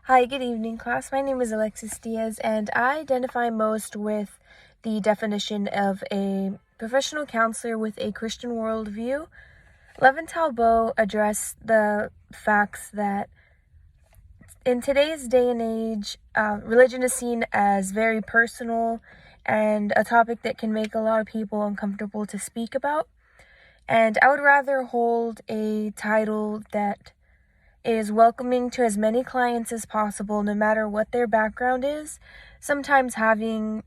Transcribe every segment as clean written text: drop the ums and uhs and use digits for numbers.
Hi, good evening, class. My name is Alexis Diaz, and I identify most with the definition of a professional counselor with a Christian worldview. Love and Talbot address the facts that in today's day and age, religion is seen as very personal and a topic that can make a lot of people uncomfortable to speak about. And I would rather hold a title that is welcoming to as many clients as possible, no matter what their background is. Sometimes having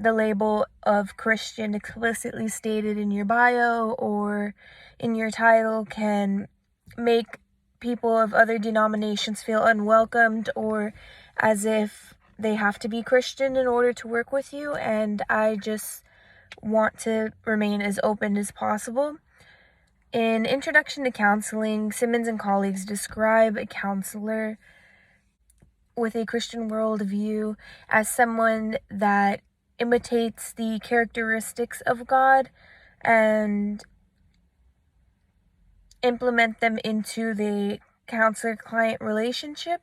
the label of Christian explicitly stated in your bio or in your title can make people of other denominations feel unwelcomed or as if they have to be Christian in order to work with you, and I just want to remain as open as possible. In Introduction to Counseling, Simmons and colleagues describe a counselor with a Christian worldview as someone that imitates the characteristics of God and implement them into the counselor-client relationship.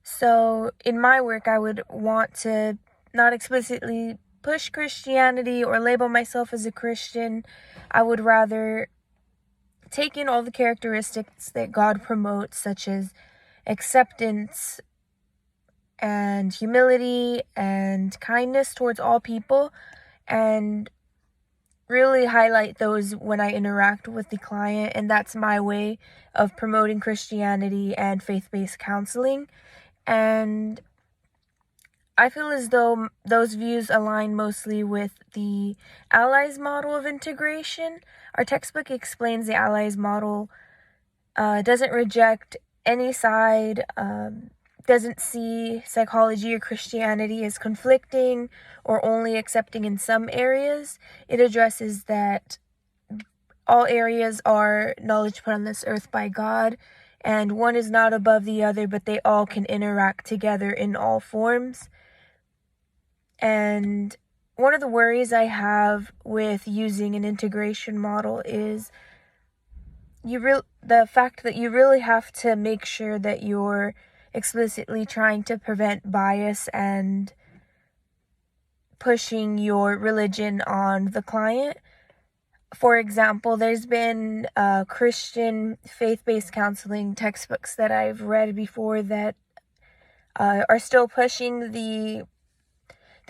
So in my work, I would want to not explicitly push Christianity or label myself as a Christian. I would rather take in all the characteristics that God promotes, such as acceptance and humility and kindness towards all people, and really highlight those when I interact with the client. And that's my way of promoting Christianity and faith-based counseling. And I feel as though those views align mostly with the Allies model of integration. Our textbook explains the Allies model doesn't reject any side, doesn't see psychology or Christianity as conflicting or only accepting in some areas. It addresses that all areas are knowledge put on this earth by God, and one is not above the other, but they all can interact together in all forms. And one of the worries I have with using an integration model is the fact that you really have to make sure that you're explicitly trying to prevent bias and pushing your religion on the client. For example, there's been Christian faith-based counseling textbooks that I've read before that are still pushing the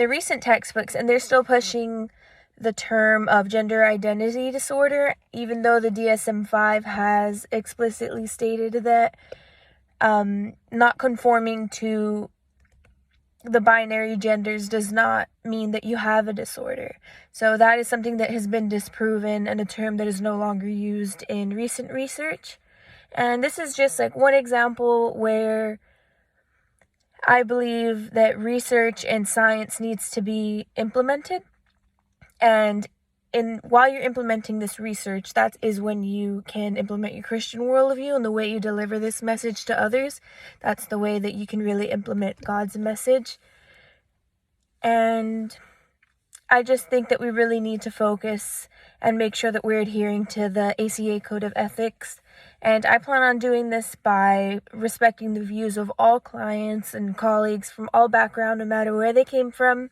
recent textbooks, and they're still pushing the term of gender identity disorder, even though the DSM-5 has explicitly stated that not conforming to the binary genders does not mean that you have a disorder. So that is something that has been disproven and a term that is no longer used in recent research. And this is just like one example where I believe that research and science needs to be implemented. And while you're implementing this research, that is when you can implement your Christian worldview, and the way you deliver this message to others, that's the way that you can really implement God's message. And I just think that we really need to focus and make sure that we're adhering to the ACA Code of Ethics. And I plan on doing this by respecting the views of all clients and colleagues from all background, no matter where they came from.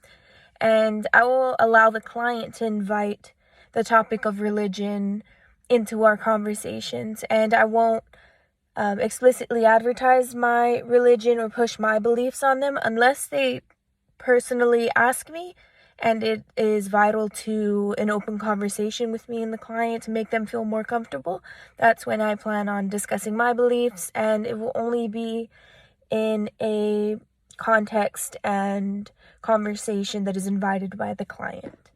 And I will allow the client to invite the topic of religion into our conversations. And I won't explicitly advertise my religion or push my beliefs on them unless they personally ask me and it is vital to an open conversation with me and the client to make them feel more comfortable. That's when I plan on discussing my beliefs, and it will only be in a context and conversation that is invited by the client.